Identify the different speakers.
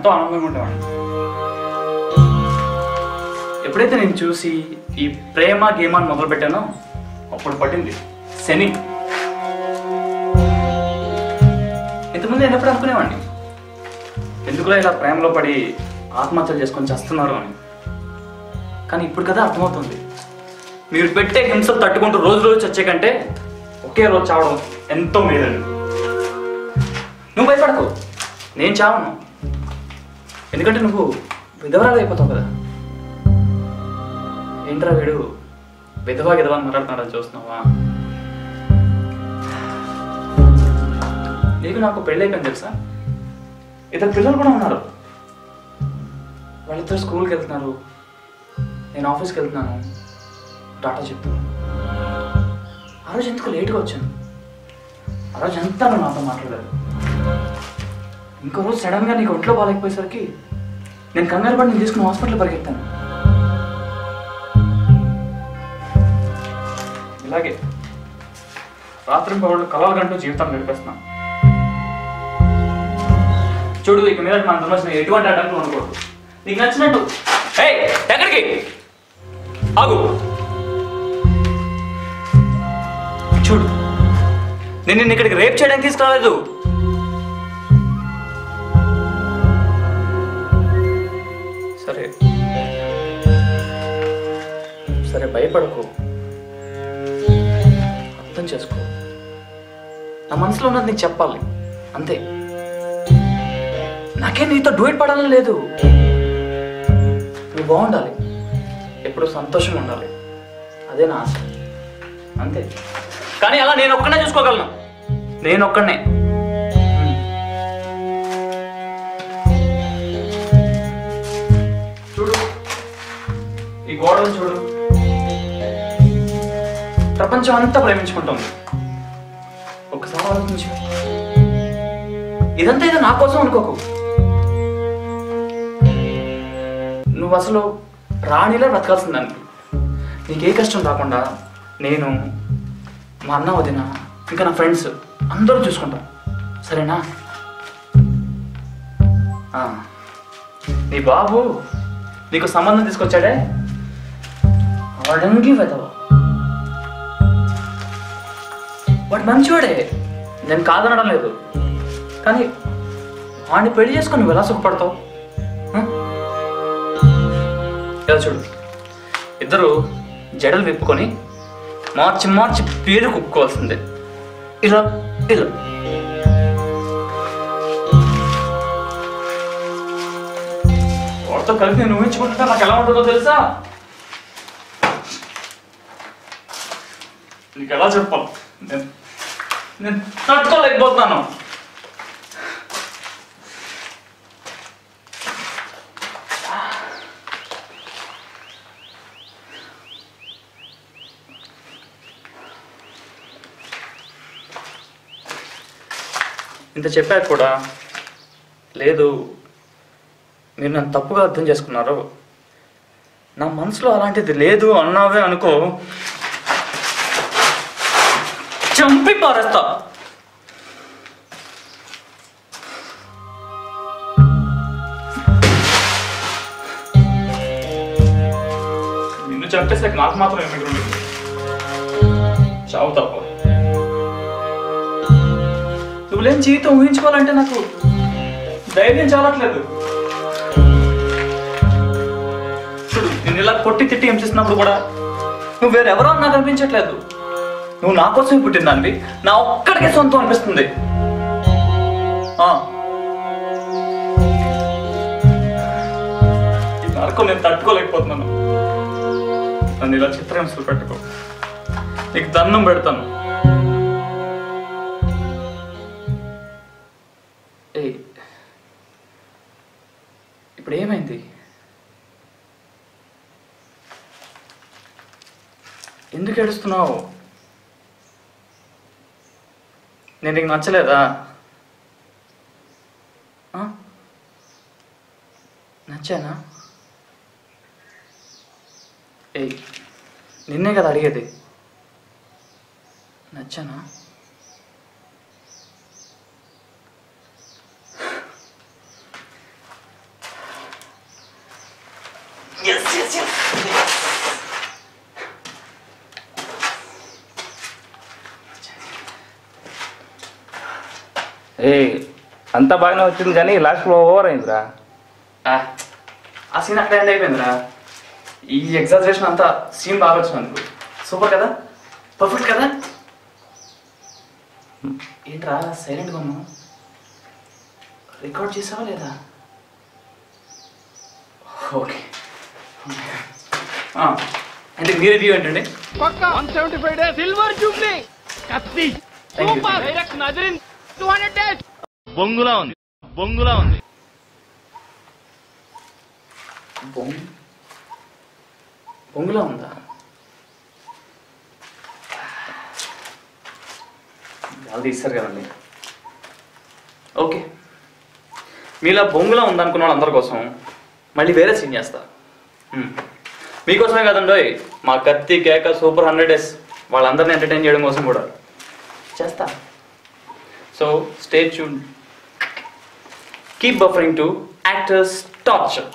Speaker 1: ఎంతో ఆనందంగా ఉండేవాడిని. ఎప్పుడైతే నేను చూసి ఈ ప్రేమ గేమ్ అని మొదలుపెట్టానో అప్పుడు పట్టింది శని. ఇంతకుముందు నేను ఎప్పుడు అనుకునేవాడిని, ఎందుకులో ఇలా ప్రేమలో పడి ఆత్మహత్యలు చేసుకొని చేస్తున్నారు అని. కానీ ఇప్పుడు కదా అర్థమవుతుంది, మీరు పెట్టే హింసలు తట్టుకుంటూ రోజు రోజు చచ్చే కంటే ఒకే రోజు చావడం ఎంతో మేలండి. నువ్వు భయపడకు, నేను చావను. ఎందుకంటే నువ్వు విధవరాలు అయిపోతావు కదా. ఏంట్రా వీడు విధవా విధవా అని మాట్లాడుతున్నాడని చూస్తున్నావా? నీకు నాకు పెళ్ళి అయిపోయింది తెలుసా. ఇద్దరు పిల్లలు కూడా ఉన్నారు. వాళ్ళిద్దరు స్కూల్కి వెళ్తున్నారు, నేను ఆఫీస్కి వెళ్తున్నాను, టాటా చెప్తున్నాను. ఆ రోజు ఎందుకు లేట్గా వచ్చాను, ఆ రోజు అంతా నువ్వు నాతో మాట్లాడలేదు. ఇంకో రోజు సడన్గా నీకు ఒంట్లో బాగాలేకపోయేసరికి నేను కంగారు పడి నేను తీసుకుని హాస్పిటల్ పరిగెత్తాను. ఇలాగే రాత్రి పౌరులు కలలు గంటూ జీవితాన్ని గడిపేస్తున్నాం. చూడు, ఇక మీద మన సంబంధించిన ఎటువంటి అడ్డంకులు ఉండకూడదు. నీకు నచ్చినట్టు ఎక్కడికి ఆగు. చూడు, నేను నిన్ను ఇక్కడికి రేప్ చేయడానికి తీసుకురాలేదు. సరే సరే, భయపడకు, అర్థం చేసుకో. నా మనసులో ఉన్నది నీకు చెప్పాలి అంతే. నాకే నీతో డూయట్ పడాలని లేదు. నువ్వు బాగుండాలి, ఎప్పుడు సంతోషంగా ఉండాలి, అదే నా ఆశ అంతే. కానీ అలా నేను ఒక్కనే చూసుకోగలను, నేను ఒక్కనే. చూడు, ఈ గోడలు చూడు, ప్రపంచం అంతా ప్రేమించుకుంటుంది. ఒకసారి ఆలోచించు. ఇదంతా ఏదో నా కోసం అనుకోకు. నువ్వు అసలు రాణిలా బ్రతకాల్సిందానికి. నీకే కష్టం రాకుండా నేను, మా అన్న, వదిన, ఇంకా నా ఫ్రెండ్స్ అందరూ చూసుకుంటాం, సరేనా? నీ బాబు నీకు సంబంధం తీసుకొచ్చాడే, అడంగి వెదవ. వాడు మంచివాడే, నేను కాదనడం లేదు. కానీ వాడిని పెళ్లి చేసుకొని నువ్వు ఎలా సుఖపడతావు? ఇలా చూడు, ఇద్దరు జడలు విప్పుకొని మార్చి మార్చి పేరు కుక్కోవాల్సిందే. ఇలా ఇలా వాడితో కలిపి నేను ఊహించుకుంటా నాకు ఎలా ఉంటుందో తెలుసా? నీకు ఎలా చెప్పాలి, నేను తట్టుకోలేకపోతున్నాను. ఇంత చెప్పాక కూడా లేదు, మీరు నన్ను తప్పుగా అర్థం చేసుకున్నారు, నా మనసులో అలాంటిది లేదు అన్నావే అనుకో, చంపి పారేస్తా. నిన్ను చంపేసాక నాకు మాత్రం ఏమి చావు తప్ప. నువ్వు లేని జీవితం ఊహించుకోవాలంటే నాకు ధైర్యం చాలట్లేదు. చూడు, నేను ఇలా కొట్టి తిట్టి హింసిస్తున్నప్పుడు కూడా నువ్వు వేరెవరో నాకు అనిపించట్లేదు. నువ్వు నా కోసమే పుట్టిందానివి, నా ఒక్కడికే సొంతం అనిపిస్తుంది. ఈ నరకం నేను తట్టుకోలేకపోతున్నాను. నన్ను ఇలా చిత్రహింసలు పెట్టుకో, నీకు దండం పెడతాను. ఇప్పుడు ఏమైంది? ఎందుకు ఏడుస్తున్నావు? నేను నీకు నచ్చలేదా? నచ్చానా? నిన్నే కదా అడిగేది, నచ్చానా?
Speaker 2: ఏ అంతా బాగానే వచ్చింది కానీ లాస్ట్లో ఓవర్ అయిందిరా.
Speaker 1: ఆ సీన్ అక్కడ ఎండ్ అయిపోయిందిరా. ఈ ఎగ్జాజరేషన్ అంతా సీన్ బాగా వచ్చినందుకు. సూపర్ కదా, పర్ఫెక్ట్ కదా. ఏంట్రా సైలెంట్గా ఉన్నావు? రికార్డ్ చేసావా లేదా? ఓకే. అంటే మీ రివ్యూ ఏంటండి?
Speaker 3: 175 days సిల్వర్ జూబ్లీ కత్తి సూపర్ డైరెక్షన్ అదిరిన్ 200 days బొంగులా ఉంది
Speaker 1: బొంగులా ఉందా? వాళ్ళు తీస్తారు కదండి. ఓకే, మీలా బొంగులా ఉందనుకున్న వాళ్ళందరి కోసం మళ్ళీ వేరే సీన్ చేస్తా. మీకోసమే కదండి, మా కత్తి కేక సూపర్ 100 days వాళ్ళందరినీ ఎంటర్టైన్ చేయడం కోసం కూడా చేస్తా. So stay tuned, keep buffering to actors torture.